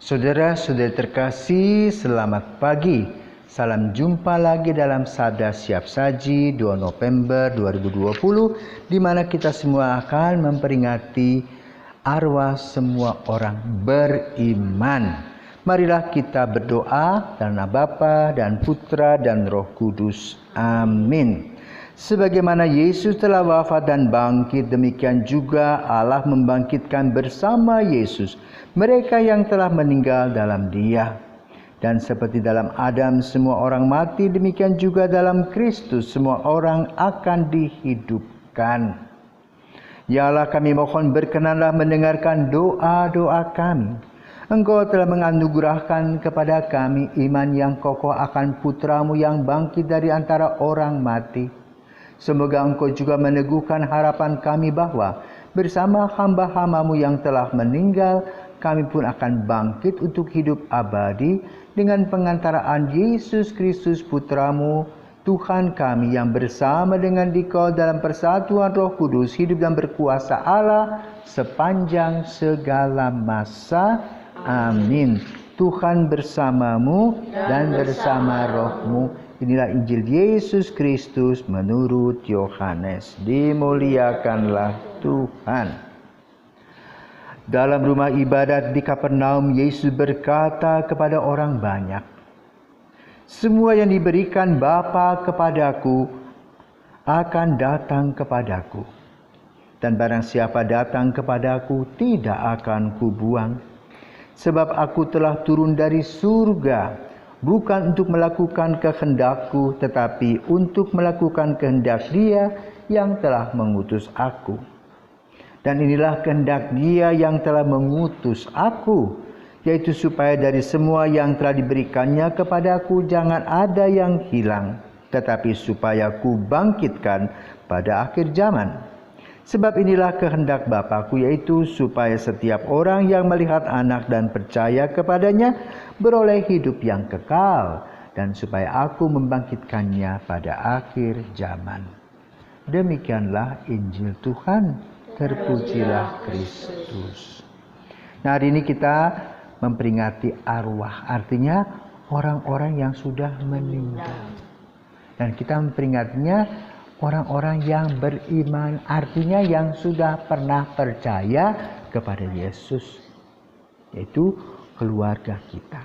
Saudara-saudari terkasih, selamat pagi. Salam jumpa lagi dalam Sabda Siap Saji 2 November 2020, di mana kita semua akan memperingati arwah semua orang beriman. Marilah kita berdoa dalam nama Bapa dan Putra dan Roh Kudus. Amin. Sebagaimana Yesus telah wafat dan bangkit, demikian juga Allah membangkitkan bersama Yesus mereka yang telah meninggal dalam Dia. Dan seperti dalam Adam semua orang mati, demikian juga dalam Kristus semua orang akan dihidupkan. Ya Allah, kami mohon berkenanlah mendengarkan doa-doa kami. Engkau telah menganugerahkan kepada kami iman yang kokoh akan Putra-Mu yang bangkit dari antara orang mati. Semoga Engkau juga meneguhkan harapan kami bahwa bersama hamba-hamba-Mu yang telah meninggal, kami pun akan bangkit untuk hidup abadi dengan pengantaraan Yesus Kristus Putra-Mu, Tuhan kami, yang bersama dengan Dikau dalam persatuan Roh Kudus hidup dan berkuasa Allah sepanjang segala masa. Amin. Tuhan bersamamu dan bersama rohmu. Inilah Injil Yesus Kristus menurut Yohanes. Dimuliakanlah Tuhan. Dalam rumah ibadat di Kapernaum, Yesus berkata kepada orang banyak, "Semua yang diberikan Bapa kepadaku akan datang kepadaku. Dan barang siapa datang kepadaku, tidak akan kubuang. Sebab aku telah turun dari surga, bukan untuk melakukan kehendakku, tetapi untuk melakukan kehendak Dia yang telah mengutus aku. Dan inilah kehendak Dia yang telah mengutus aku, yaitu supaya dari semua yang telah diberikannya kepadaku jangan ada yang hilang, tetapi supaya ku bangkitkan pada akhir zaman. Sebab inilah kehendak Bapa-Ku, yaitu supaya setiap orang yang melihat Anak dan percaya kepadanya beroleh hidup yang kekal, dan supaya Aku membangkitkannya pada akhir zaman." Demikianlah Injil Tuhan. Terpujilah Kristus. Nah, hari ini kita memperingati arwah, artinya orang-orang yang sudah meninggal. Dan kita memperingatinya orang-orang yang beriman, artinya yang sudah pernah percaya kepada Yesus, yaitu keluarga kita.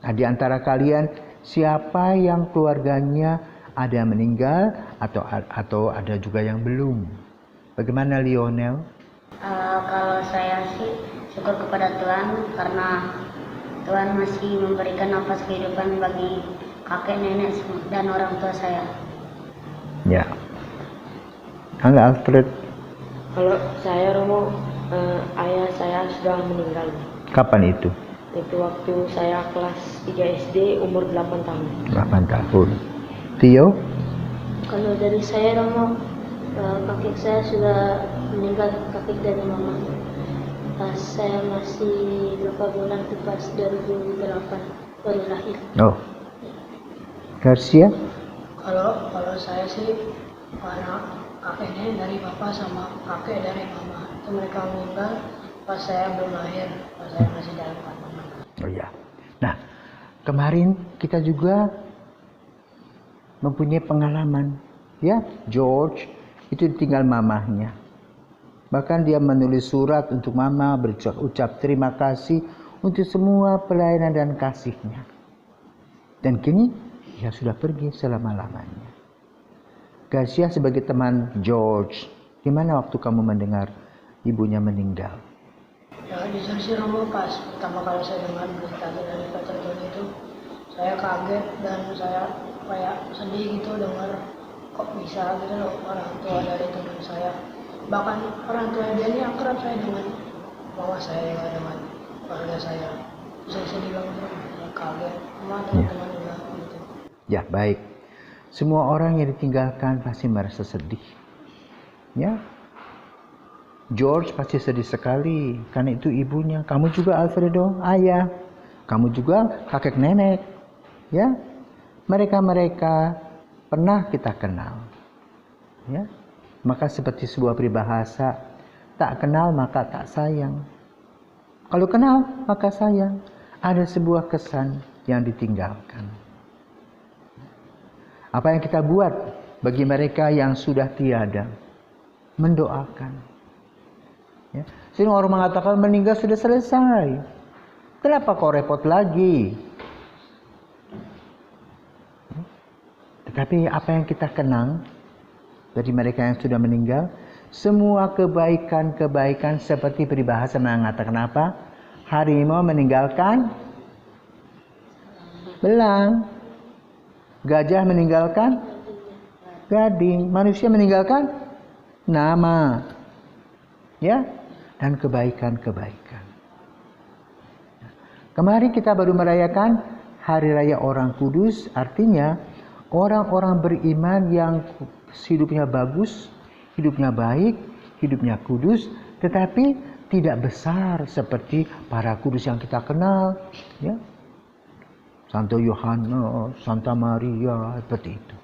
Nah, di antara kalian, siapa yang keluarganya ada yang meninggal atau ada juga yang belum? Bagaimana Lionel? Kalau saya sih syukur kepada Tuhan karena Tuhan masih memberikan nafas kehidupan bagi kakek, nenek, dan orang tua saya. Ya. Angga Alfred. Kalau saya Romo, ayah saya sudah meninggal. Kapan itu? Itu waktu saya kelas 3 SD, umur 8 tahun. 8 tahun. Tio? Kalau dari saya Romo, kakek saya sudah meninggal, kakek dari mama. Pas saya masih 8 bulan itu pas 2008 baru lahir. Oh. Garcia? Kalau saya sih anak kakeknya dari bapak sama kakek dari mama. Itu mereka meninggal pas saya belum lahir, pas saya masih dalam kandungan. Oh ya. Nah, kemarin kita juga mempunyai pengalaman, ya, George itu tinggal mamahnya. Bahkan dia menulis surat untuk mama, berucap terima kasih untuk semua pelayanan dan kasihnya. Dan kini dia sudah pergi selama-lamanya. Garcia sebagai teman George, gimana waktu kamu mendengar ibunya meninggal? Ya, jujur sih Romo, pas pertama kali saya dengar berita dari Pater Tony itu, saya kaget dan saya kayak sedih gitu dengar kok bisa gitu loh orang tua dari teman saya. Bahkan orang tua dia ini akrab saya dengan mama saya, dengan keluarga saya. Saya sedih banget, saya kaget, sama teman-teman juga gitu. Ya, baik. Semua orang yang ditinggalkan pasti merasa sedih. Ya. George pasti sedih sekali karena itu ibunya. Kamu juga Alfredo, ayah. Kamu juga kakek nenek. Ya. Mereka pernah kita kenal. Ya. Maka seperti sebuah peribahasa, tak kenal maka tak sayang. Kalau kenal, maka sayang. Ada sebuah kesan yang ditinggalkan. Apa yang kita buat bagi mereka yang sudah tiada? Mendoakan. Ya. Sehingga orang mengatakan meninggal sudah selesai. Kenapa kau repot lagi? Tetapi apa yang kita kenang dari mereka yang sudah meninggal, semua kebaikan-kebaikan seperti peribahasa mengatakan apa? Harimau meninggalkan belang, gajah meninggalkan gading, manusia meninggalkan nama, ya, dan kebaikan-kebaikan. Kemarin kita baru merayakan Hari Raya Orang Kudus, artinya orang-orang beriman yang hidupnya bagus, hidupnya baik, hidupnya kudus, tetapi tidak besar seperti para kudus yang kita kenal, ya. Santo Yohanes, Santa Maria, seperti itu.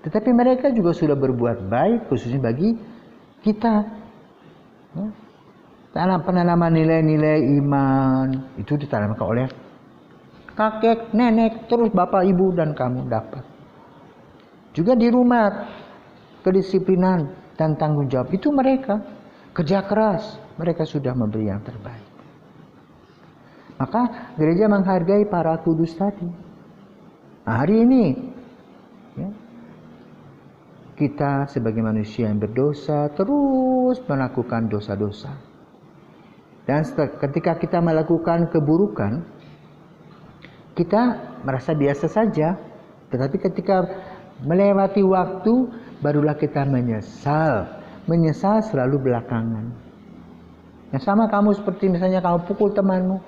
Tetapi mereka juga sudah berbuat baik, khususnya bagi kita. Ya. Penanaman nilai-nilai iman itu ditanamkan oleh kakek, nenek, terus bapak, ibu, dan kamu dapat. Juga di rumah, kedisiplinan dan tanggung jawab itu mereka. Kerja keras, mereka sudah memberi yang terbaik. Maka gereja menghargai para kudus tadi. Nah, hari ini ya, kita sebagai manusia yang berdosa terus melakukan dosa-dosa. Dan ketika kita melakukan keburukan, kita merasa biasa saja. Tetapi ketika melewati waktu, barulah kita menyesal. Menyesal selalu belakangan. Yang sama kamu seperti misalnya kamu pukul temanmu,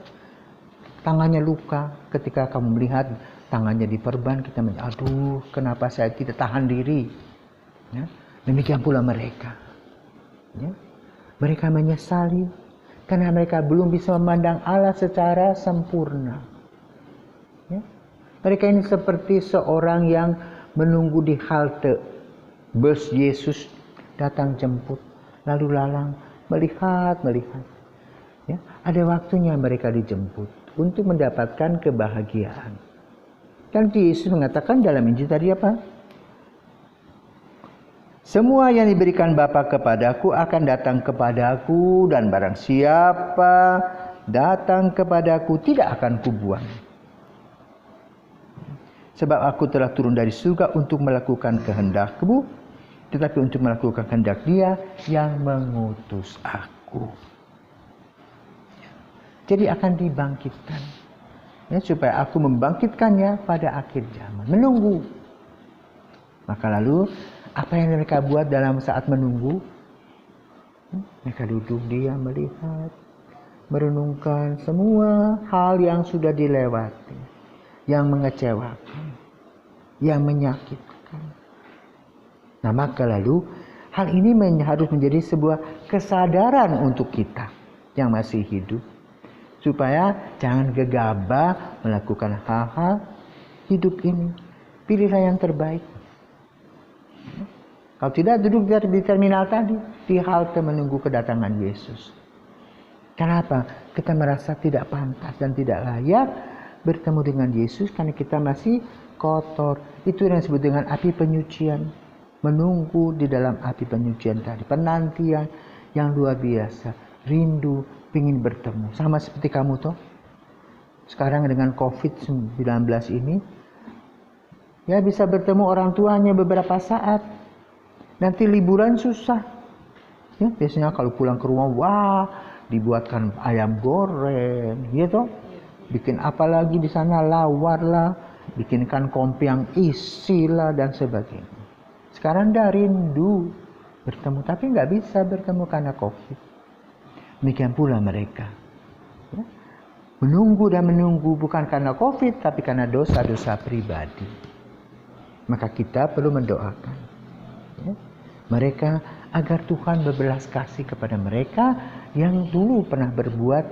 tangannya luka. Ketika kamu melihat tangannya diperban, kita aduh, kenapa saya tidak tahan diri? Ya, demikian pula mereka. Ya, mereka menyesali karena mereka belum bisa memandang Allah secara sempurna. Ya, mereka ini seperti seorang yang menunggu di halte bus Yesus datang jemput, lalu lalang melihat. Ya, ada waktunya mereka dijemput untuk mendapatkan kebahagiaan. Dan Yesus mengatakan dalam Injil tadi apa? Semua yang diberikan Bapa kepadaku akan datang kepadaku, dan barang siapa datang kepadaku tidak akan kubuang. Sebab aku telah turun dari surga untuk melakukan kehendak-Mu, tetapi untuk melakukan kehendak Dia yang mengutus aku. Jadi akan dibangkitkan. Ya, supaya aku membangkitkannya pada akhir zaman. Menunggu. Maka lalu, apa yang mereka buat dalam saat menunggu? Mereka duduk diam melihat, merenungkan semua hal yang sudah dilewati, yang mengecewakan, yang menyakitkan. Nah, maka lalu hal ini harus menjadi sebuah kesadaran untuk kita yang masih hidup, supaya jangan gegabah melakukan hal-hal hidup ini. Pilihlah yang terbaik. Kalau tidak, duduk di terminal tadi, di halte menunggu kedatangan Yesus. Kenapa? Kita merasa tidak pantas dan tidak layak bertemu dengan Yesus karena kita masih kotor. Itu yang disebut dengan api penyucian. Menunggu di dalam api penyucian tadi. Penantian yang luar biasa. Rindu, ingin bertemu. Sama seperti kamu toh. Sekarang dengan COVID-19 ini, ya bisa bertemu orang tuanya beberapa saat. Nanti liburan susah. Ya, biasanya kalau pulang ke rumah, wah, dibuatkan ayam goreng, gitu. Bikin apa lagi di sana, lawar lah, bikinkan kompiang isi lah dan sebagainya. Sekarang dah rindu bertemu, tapi nggak bisa bertemu karena COVID. Demikian pula mereka. Ya. Menunggu dan menunggu bukan karena COVID, tapi karena dosa-dosa pribadi. Maka kita perlu mendoakan. Ya. Mereka agar Tuhan berbelas kasih kepada mereka yang dulu pernah berbuat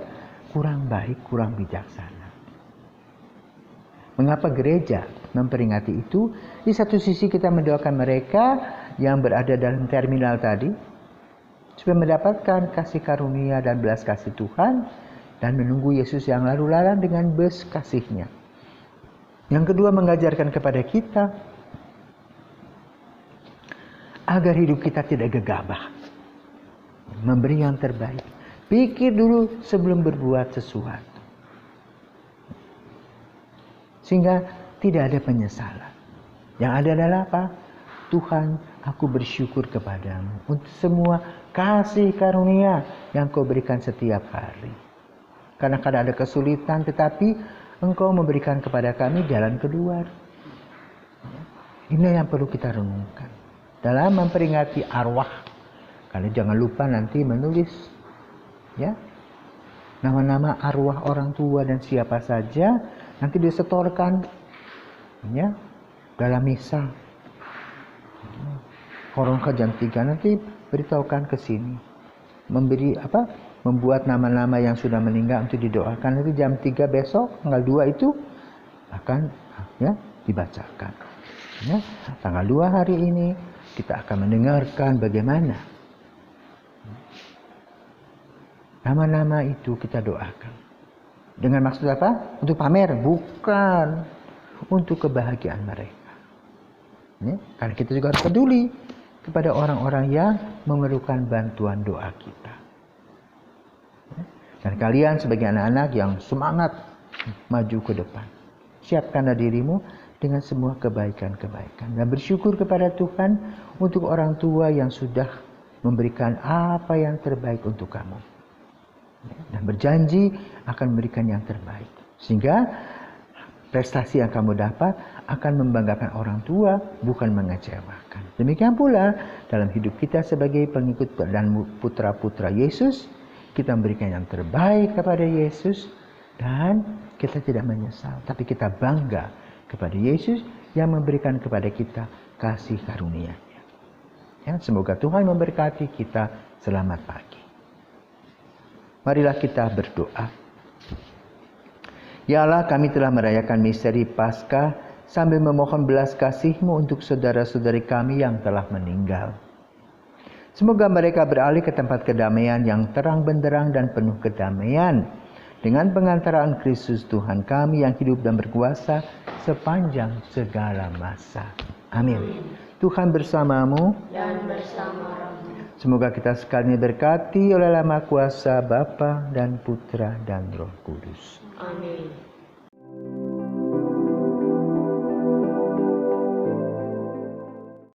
kurang baik, kurang bijaksana. Mengapa gereja memperingati itu? Di satu sisi kita mendoakan mereka yang berada dalam terminal tadi supaya mendapatkan kasih karunia dan belas kasih Tuhan. dan menunggu Yesus yang lalu lalang dengan belas kasih-Nya. Yang kedua, mengajarkan kepada kita agar hidup kita tidak gegabah, memberi yang terbaik. Pikir dulu sebelum berbuat sesuatu, sehingga tidak ada penyesalan. Yang ada adalah apa? Tuhan, aku bersyukur kepadamu untuk semua kasih karunia yang Kau berikan setiap hari. Kadang-kadang ada kesulitan, tetapi Engkau memberikan kepada kami jalan keluar. Ini yang perlu kita renungkan dalam memperingati arwah. Kalian jangan lupa nanti menulis ya nama-nama arwah orang tua dan siapa saja, nanti disetorkan ya dalam misa. Orang ke jam 3 nanti beritahukan ke sini. Membuat nama-nama yang sudah meninggal untuk didoakan. Nanti jam 3 besok, tanggal 2 itu akan ya dibacakan. Ya, tanggal 2 hari ini kita akan mendengarkan bagaimana nama-nama itu kita doakan. Dengan maksud apa? Untuk pamer? Bukan. Untuk kebahagiaan mereka. Ya, karena kita juga harus peduli kepada orang-orang yang memerlukan bantuan doa kita. Ya, dan kalian sebagai anak-anak yang semangat maju ke depan, siapkanlah dirimu dengan semua kebaikan-kebaikan. Dan bersyukur kepada Tuhan untuk orang tua yang sudah memberikan apa yang terbaik untuk kamu. Dan berjanji akan memberikan yang terbaik. Sehingga prestasi yang kamu dapat akan membanggakan orang tua, bukan mengecewakan. Demikian pula dalam hidup kita sebagai pengikut dan putra-putra Yesus, kita memberikan yang terbaik kepada Yesus dan kita tidak menyesal. Tapi kita bangga kepada Yesus yang memberikan kepada kita kasih karunia-Nya. Ya, semoga Tuhan memberkati kita. Selamat pagi. Marilah kita berdoa. Ya Allah, kami telah merayakan misteri Paskah sambil memohon belas kasih-Mu untuk saudara-saudari kami yang telah meninggal. Semoga mereka beralih ke tempat kedamaian yang terang benderang dan penuh kedamaian dengan pengantaraan Kristus Tuhan kami yang hidup dan berkuasa sepanjang segala masa. Amin. Tuhan bersamamu Dan bersama semoga kita sekalian diberkati oleh Maha Kuasa Bapa dan Putra dan Roh Kudus. Amin.